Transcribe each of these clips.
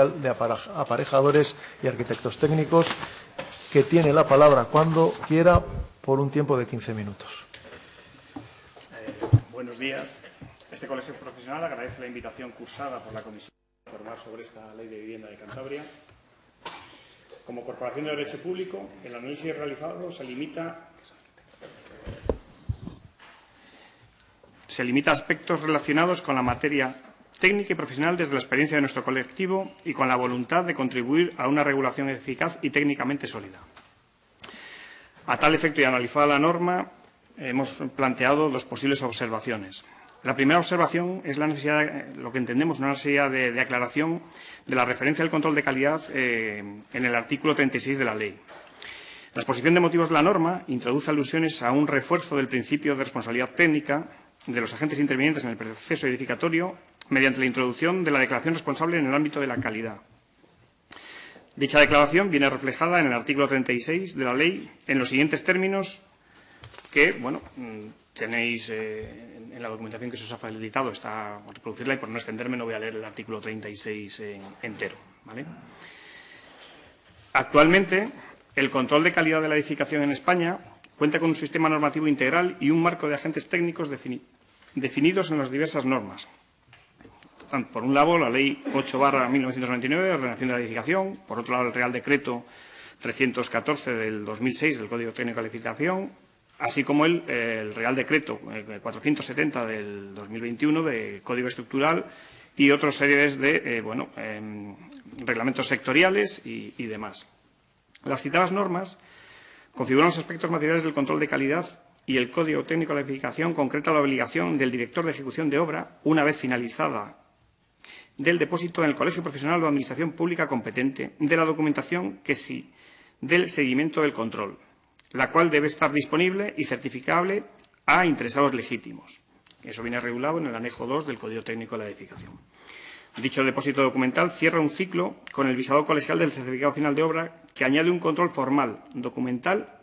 de Aparejadores y Arquitectos Técnicos, que tiene la palabra cuando quiera por un tiempo de 15 minutos. Buenos días. Este colegio profesional agradece la invitación cursada por la Comisión a informar sobre esta Ley de Vivienda de Cantabria. Como Corporación de Derecho Público, el análisis realizado se limita a aspectos relacionados con la materia técnica y profesional desde la experiencia de nuestro colectivo y con la voluntad de contribuir a una regulación eficaz y técnicamente sólida. A tal efecto y analizada la norma, hemos planteado dos posibles observaciones. La primera observación es la necesidad, lo que entendemos, una necesidad de aclaración de la referencia al control de calidad en el artículo 36 de la ley. La exposición de motivos de la norma introduce alusiones a un refuerzo del principio de responsabilidad técnica de los agentes intervinientes en el proceso edificatorio mediante la introducción de la declaración responsable en el ámbito de la calidad. Dicha declaración viene reflejada en el artículo 36 de la ley en los siguientes términos que, bueno, tenéis en la documentación que se os ha facilitado, está a reproducirla y por no extenderme no voy a leer el artículo 36 entero, ¿vale? Actualmente, el control de calidad de la edificación en España cuenta con un sistema normativo integral y un marco de agentes técnicos definidos en las diversas normas. Por un lado, la Ley 8/1999 de ordenación de la edificación, por otro lado, el Real Decreto 314 del 2006 del Código Técnico de la Edificación, así como el Real Decreto 470 del 2021 de Código Estructural y otras series de reglamentos sectoriales y demás. Las citadas normas configuran los aspectos materiales del control de calidad y el Código Técnico de la Edificación concreta la obligación del director de ejecución de obra, una vez finalizada del depósito en el colegio profesional o administración pública competente, de la documentación del seguimiento del control, la cual debe estar disponible y certificable a interesados legítimos. Eso viene regulado en el anejo 2 del Código Técnico de la Edificación. Dicho depósito documental cierra un ciclo con el visado colegial del certificado final de obra que añade un control formal, documental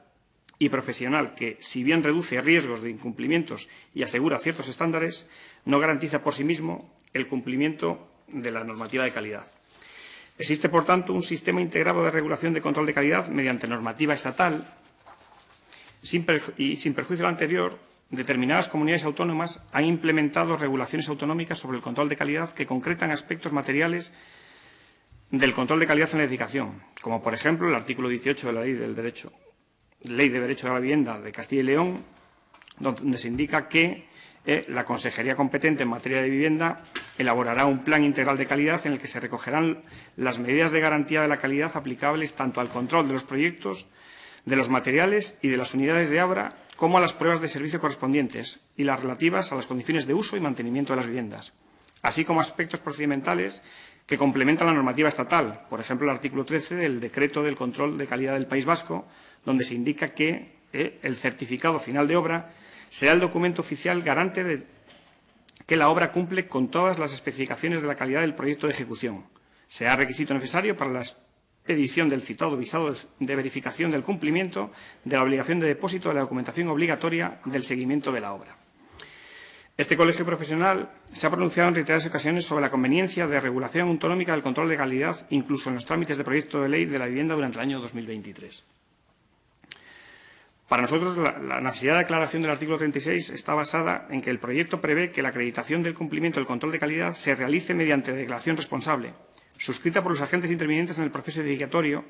y profesional que, si bien reduce riesgos de incumplimientos y asegura ciertos estándares, no garantiza por sí mismo el cumplimiento de la normativa de calidad. Existe, por tanto, un sistema integrado de regulación de control de calidad mediante normativa estatal sin perjuicio de lo anterior. Determinadas comunidades autónomas han implementado regulaciones autonómicas sobre el control de calidad que concretan aspectos materiales del control de calidad en la edificación, como por ejemplo el artículo 18 de la Ley de Derecho de la Vivienda de Castilla y León, donde se indica que la Consejería competente en materia de vivienda elaborará un plan integral de calidad en el que se recogerán las medidas de garantía de la calidad aplicables tanto al control de los proyectos, de los materiales y de las unidades de obra, como a las pruebas de servicio correspondientes y las relativas a las condiciones de uso y mantenimiento de las viviendas, así como aspectos procedimentales que complementan la normativa estatal, por ejemplo, el artículo 13 del Decreto del Control de Calidad del País Vasco, donde se indica que el certificado final de obra será el documento oficial garante de que la obra cumple con todas las especificaciones de la calidad del proyecto de ejecución. Será requisito necesario para la expedición del citado visado de verificación del cumplimiento de la obligación de depósito de la documentación obligatoria del seguimiento de la obra. Este colegio profesional se ha pronunciado en reiteradas ocasiones sobre la conveniencia de regulación autonómica del control de calidad, incluso en los trámites de proyecto de ley de la vivienda durante el año 2023. Para nosotros, la necesidad de aclaración del artículo 36 está basada en que el proyecto prevé que la acreditación del cumplimiento del control de calidad se realice mediante declaración responsable, suscrita por los agentes intervinientes en el proceso edificatorio,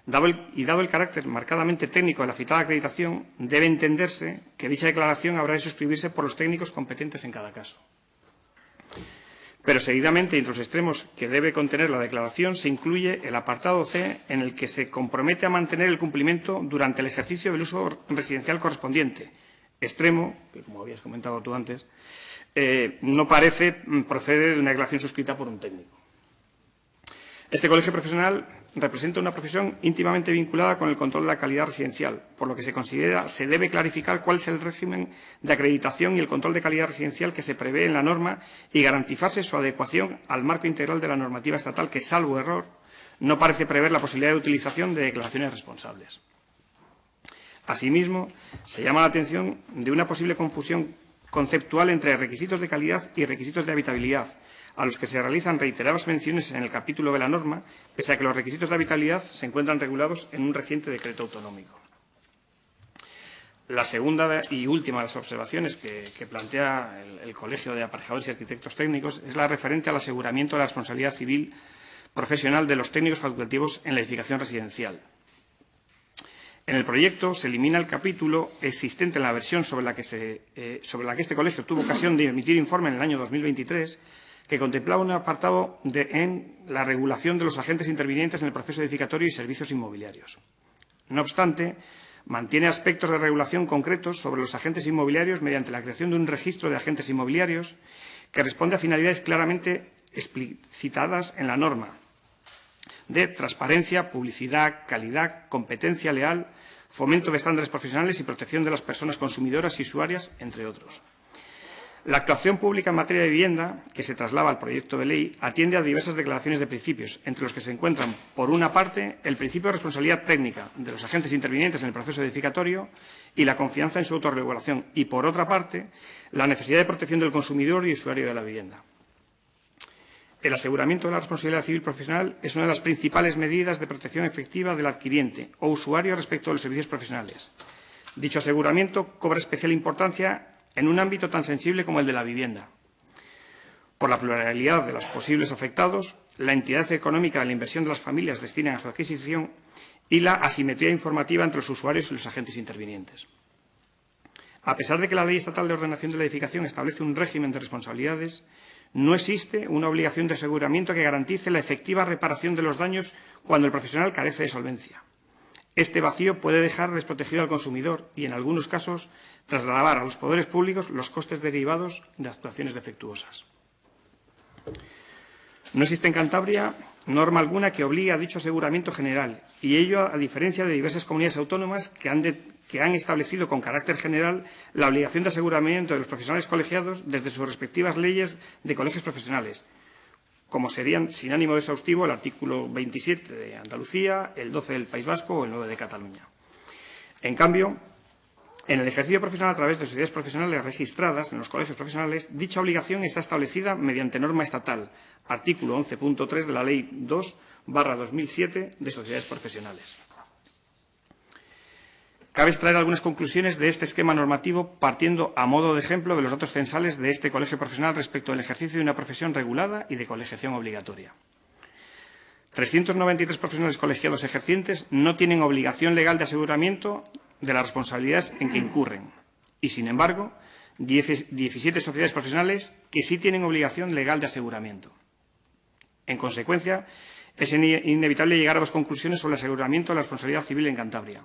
dado el carácter marcadamente técnico de la citada acreditación, debe entenderse que dicha declaración habrá de suscribirse por los técnicos competentes en cada caso. Pero seguidamente, entre los extremos que debe contener la declaración, se incluye el apartado C, en el que se compromete a mantener el cumplimiento durante el ejercicio del uso residencial correspondiente, extremo, que como habías comentado tú antes, no parece proceder de una declaración suscrita por un técnico. Este colegio profesional representa una profesión íntimamente vinculada con el control de la calidad residencial, por lo que se considera se debe clarificar cuál es el régimen de acreditación y el control de calidad residencial que se prevé en la norma y garantizarse su adecuación al marco integral de la normativa estatal que, salvo error, no parece prever la posibilidad de utilización de declaraciones responsables. Asimismo, se llama la atención de una posible confusión conceptual entre requisitos de calidad y requisitos de habitabilidad, a los que se realizan reiteradas menciones en el capítulo de la norma, pese a que los requisitos de habitabilidad se encuentran regulados en un reciente decreto autonómico. La segunda y última de las observaciones que plantea el Colegio de Aparejadores y Arquitectos Técnicos es la referente al aseguramiento de la responsabilidad civil profesional de los técnicos facultativos en la edificación residencial. En el proyecto se elimina el capítulo existente en la versión sobre la que este colegio tuvo ocasión de emitir informe en el año 2023, que contemplaba un apartado en la regulación de los agentes intervinientes en el proceso edificatorio y servicios inmobiliarios. No obstante, mantiene aspectos de regulación concretos sobre los agentes inmobiliarios mediante la creación de un registro de agentes inmobiliarios que responde a finalidades claramente explicitadas en la norma de transparencia, publicidad, calidad, competencia leal, fomento de estándares profesionales y protección de las personas consumidoras y usuarias, entre otros. La actuación pública en materia de vivienda, que se traslada al proyecto de ley, atiende a diversas declaraciones de principios, entre los que se encuentran, por una parte, el principio de responsabilidad técnica de los agentes intervinientes en el proceso edificatorio y la confianza en su autorregulación, y, por otra parte, la necesidad de protección del consumidor y usuario de la vivienda. El aseguramiento de la responsabilidad civil profesional es una de las principales medidas de protección efectiva del adquiriente o usuario respecto de los servicios profesionales. Dicho aseguramiento cobra especial importancia en un ámbito tan sensible como el de la vivienda. Por la pluralidad de los posibles afectados, la entidad económica de la inversión de las familias destinada a su adquisición y la asimetría informativa entre los usuarios y los agentes intervinientes. A pesar de que la Ley Estatal de Ordenación de la Edificación establece un régimen de responsabilidades, no existe una obligación de aseguramiento que garantice la efectiva reparación de los daños cuando el profesional carece de solvencia. Este vacío puede dejar desprotegido al consumidor y, en algunos casos, trasladar a los poderes públicos los costes derivados de actuaciones defectuosas. No existe en Cantabria norma alguna que obligue a dicho aseguramiento general, y ello a diferencia de diversas comunidades autónomas que han establecido con carácter general la obligación de aseguramiento de los profesionales colegiados desde sus respectivas leyes de colegios profesionales, como serían, sin ánimo de exhaustivo, el artículo 27 de Andalucía, el 12 del País Vasco o el 9 de Cataluña. En cambio, en el ejercicio profesional a través de sociedades profesionales registradas en los colegios profesionales, dicha obligación está establecida mediante norma estatal, artículo 11.3 de la Ley 2/2007 de sociedades profesionales. Cabe extraer algunas conclusiones de este esquema normativo partiendo a modo de ejemplo de los datos censales de este colegio profesional respecto al ejercicio de una profesión regulada y de colegiación obligatoria. 393 profesionales colegiados ejercientes no tienen obligación legal de aseguramiento de las responsabilidades en que incurren y, sin embargo, 17 sociedades profesionales que sí tienen obligación legal de aseguramiento. En consecuencia, es inevitable llegar a dos conclusiones sobre el aseguramiento de la responsabilidad civil en Cantabria.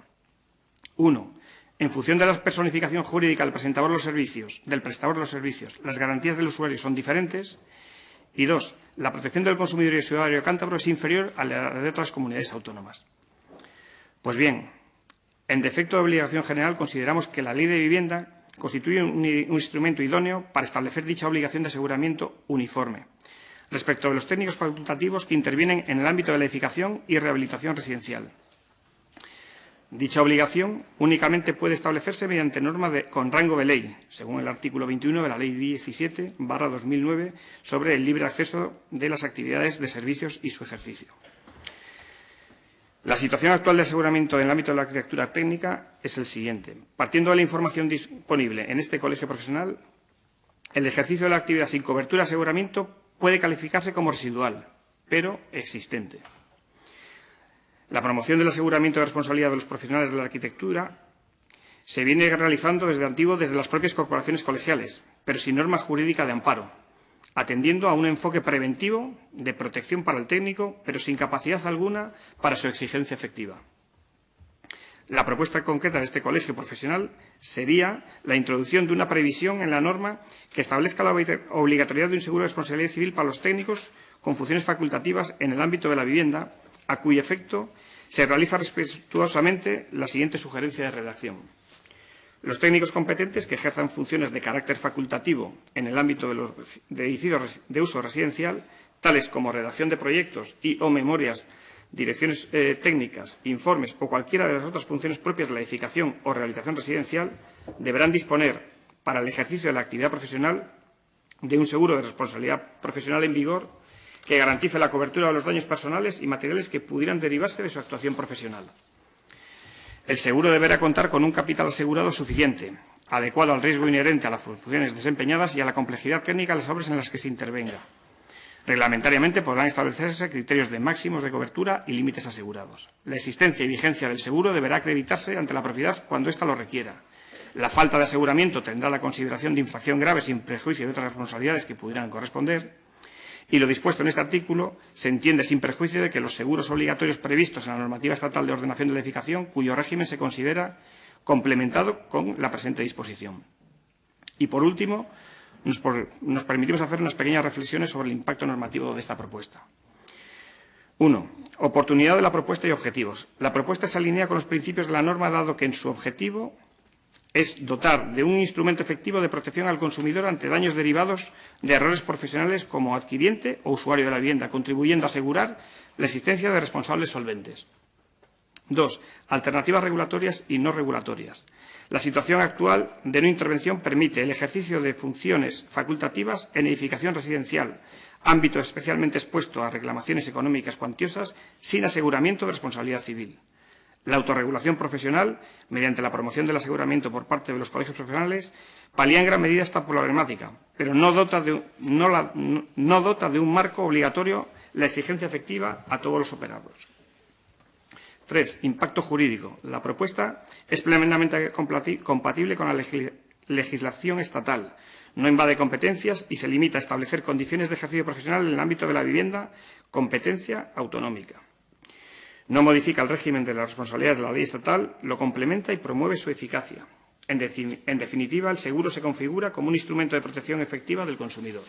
1. En función de la personificación jurídica del prestador de los servicios, las garantías del usuario son diferentes. Y 2. La protección del consumidor y usuario cántabro es inferior a la de otras comunidades autónomas. Pues bien, en defecto de obligación general, consideramos que la Ley de Vivienda constituye un instrumento idóneo para establecer dicha obligación de aseguramiento uniforme respecto de los técnicos facultativos que intervienen en el ámbito de la edificación y rehabilitación residencial. Dicha obligación únicamente puede establecerse mediante norma con rango de ley, según el artículo 21 de la Ley 17/2009 sobre el libre acceso de las actividades de servicios y su ejercicio. La situación actual de aseguramiento en el ámbito de la arquitectura técnica es el siguiente. Partiendo de la información disponible en este colegio profesional, el ejercicio de la actividad sin cobertura de aseguramiento puede calificarse como residual, pero existente. La promoción del aseguramiento de responsabilidad de los profesionales de la arquitectura se viene realizando desde antiguo desde las propias corporaciones colegiales, pero sin norma jurídica de amparo, atendiendo a un enfoque preventivo de protección para el técnico, pero sin capacidad alguna para su exigencia efectiva. La propuesta concreta de este colegio profesional sería la introducción de una previsión en la norma que establezca la obligatoriedad de un seguro de responsabilidad civil para los técnicos con funciones facultativas en el ámbito de la vivienda, a cuyo efecto se realiza respetuosamente la siguiente sugerencia de redacción. Los técnicos competentes que ejerzan funciones de carácter facultativo en el ámbito de edificios de uso residencial, tales como redacción de proyectos y o memorias, direcciones técnicas, informes o cualquiera de las otras funciones propias de la edificación o rehabilitación residencial, deberán disponer para el ejercicio de la actividad profesional de un seguro de responsabilidad profesional en vigor que garantice la cobertura de los daños personales y materiales que pudieran derivarse de su actuación profesional. El seguro deberá contar con un capital asegurado suficiente, adecuado al riesgo inherente a las funciones desempeñadas y a la complejidad técnica de las obras en las que se intervenga. Reglamentariamente podrán establecerse criterios de máximos de cobertura y límites asegurados. La existencia y vigencia del seguro deberá acreditarse ante la propiedad cuando ésta lo requiera. La falta de aseguramiento tendrá la consideración de infracción grave sin prejuicio de otras responsabilidades que pudieran corresponder. Y lo dispuesto en este artículo se entiende sin perjuicio de que los seguros obligatorios previstos en la normativa estatal de ordenación de la edificación, cuyo régimen se considera complementado con la presente disposición. Y, por último, nos permitimos hacer unas pequeñas reflexiones sobre el impacto normativo de esta propuesta. 1. Oportunidad de la propuesta y objetivos. La propuesta se alinea con los principios de la norma, dado que en su objetivo es dotar de un instrumento efectivo de protección al consumidor ante daños derivados de errores profesionales como adquiriente o usuario de la vivienda, contribuyendo a asegurar la existencia de responsables solventes. 2. Alternativas regulatorias y no regulatorias. La situación actual de no intervención permite el ejercicio de funciones facultativas en edificación residencial, ámbito especialmente expuesto a reclamaciones económicas cuantiosas, sin aseguramiento de responsabilidad civil. La autorregulación profesional, mediante la promoción del aseguramiento por parte de los colegios profesionales, palía en gran medida esta problemática, pero no dota de un marco obligatorio la exigencia efectiva a todos los operados. 3. Impacto jurídico. La propuesta es plenamente compatible con la legislación estatal, no invade competencias y se limita a establecer condiciones de ejercicio profesional en el ámbito de la vivienda, competencia autonómica. No modifica el régimen de las responsabilidades de la ley estatal, lo complementa y promueve su eficacia. En definitiva, el seguro se configura como un instrumento de protección efectiva del consumidor.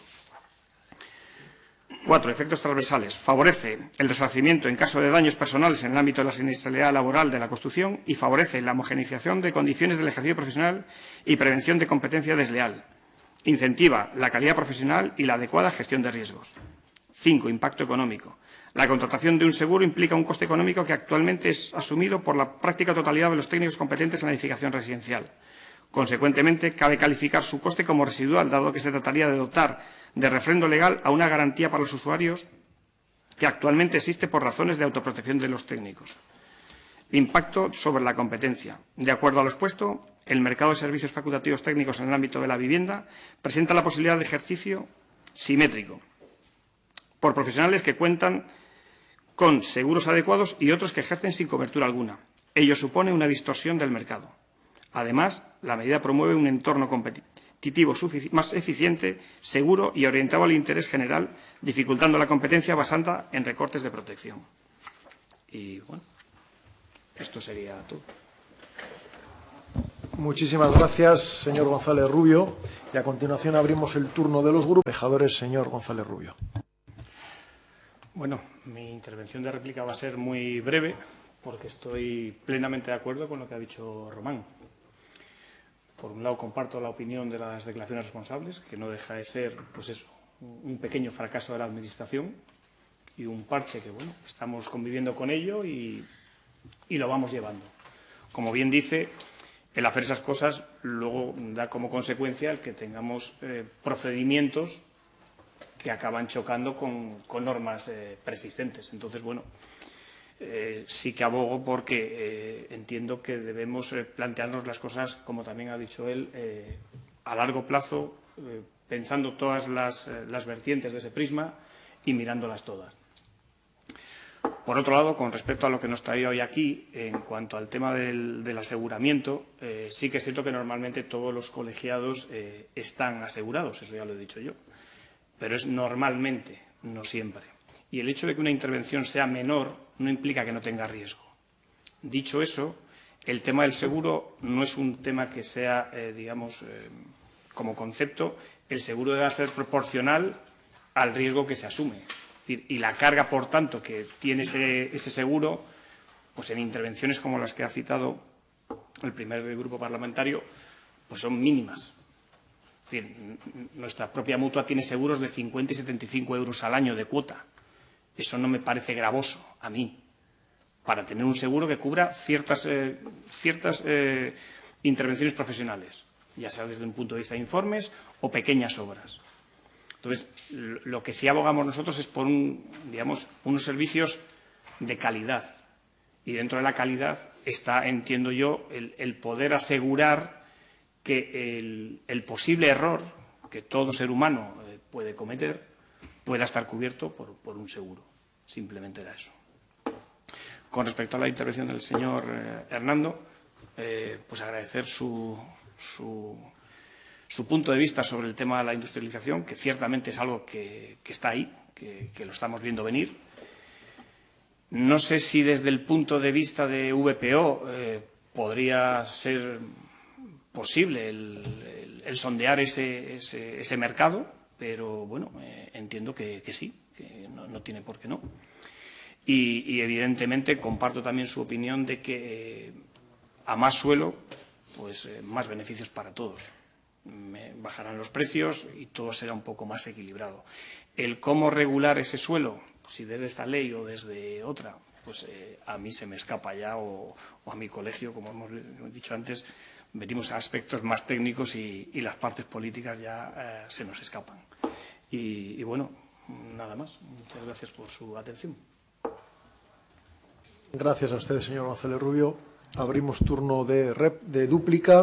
4. Efectos transversales. Favorece el resarcimiento en caso de daños personales en el ámbito de la siniestralidad laboral de la construcción y favorece la homogeneización de condiciones del ejercicio profesional y prevención de competencia desleal. Incentiva la calidad profesional y la adecuada gestión de riesgos. 5. Impacto económico. La contratación de un seguro implica un coste económico que actualmente es asumido por la práctica totalidad de los técnicos competentes en la edificación residencial. Consecuentemente, cabe calificar su coste como residual, dado que se trataría de dotar de refrendo legal a una garantía para los usuarios que actualmente existe por razones de autoprotección de los técnicos. Impacto sobre la competencia. De acuerdo a lo expuesto, el mercado de servicios facultativos técnicos en el ámbito de la vivienda presenta la posibilidad de ejercicio simétrico por profesionales que cuentan con seguros adecuados y otros que ejercen sin cobertura alguna. Ello supone una distorsión del mercado. Además, la medida promueve un entorno competitivo más eficiente, seguro y orientado al interés general, dificultando la competencia basada en recortes de protección. Y, bueno, esto sería todo. Muchísimas gracias, señor González Rubio. Y a continuación abrimos el turno de los grupos. Dejadores, señor González Rubio. Bueno, mi intervención de réplica va a ser muy breve porque estoy plenamente de acuerdo con lo que ha dicho Román. Por un lado, comparto la opinión de las declaraciones responsables, que no deja de ser, pues eso, un pequeño fracaso de la Administración y un parche que, bueno, estamos conviviendo con ello y lo vamos llevando. Como bien dice, el hacer esas cosas luego da como consecuencia el que tengamos procedimientos que acaban chocando con normas preexistentes. Entonces, bueno, sí que abogo porque entiendo que debemos plantearnos las cosas, como también ha dicho él, a largo plazo, pensando todas las vertientes de ese prisma y mirándolas todas. Por otro lado, con respecto a lo que nos traía hoy aquí, en cuanto al tema del aseguramiento, sí que es cierto que normalmente todos los colegiados están asegurados, eso ya lo he dicho yo, pero es normalmente, no siempre. Y el hecho de que una intervención sea menor no implica que no tenga riesgo. Dicho eso, el tema del seguro no es un tema que sea, digamos, como concepto, el seguro debe ser proporcional al riesgo que se asume. Y la carga, por tanto, que tiene ese seguro, pues en intervenciones como las que ha citado el primer grupo parlamentario, pues son mínimas. Es decir, nuestra propia mutua tiene seguros de 50 y 75 euros al año de cuota. Eso no me parece gravoso a mí, para tener un seguro que cubra ciertas intervenciones profesionales, ya sea desde un punto de vista de informes o pequeñas obras. Entonces, lo que sí abogamos nosotros es por unos servicios de calidad. Y dentro de la calidad está, entiendo yo, el poder asegurar que el posible error que todo ser humano puede cometer pueda estar cubierto por un seguro. Simplemente era eso. Con respecto a la intervención del señor Hernando, pues agradecer su punto de vista sobre el tema de la industrialización, que ciertamente es algo que está ahí, que lo estamos viendo venir. No sé si desde el punto de vista de VPO podría ser posible el sondear ese mercado, pero bueno, entiendo que sí, que no tiene por qué no. Y evidentemente comparto también su opinión de que a más suelo, pues más beneficios para todos. Bajarán los precios y todo será un poco más equilibrado. El cómo regular ese suelo, si desde esta ley o desde otra, pues a mí se me escapa ya, o a mi colegio, como hemos dicho antes, venimos a aspectos más técnicos y las partes políticas ya se nos escapan. Y bueno, nada más. Muchas gracias por su atención. Gracias a usted, señor González Rubio. Abrimos turno de dúplica.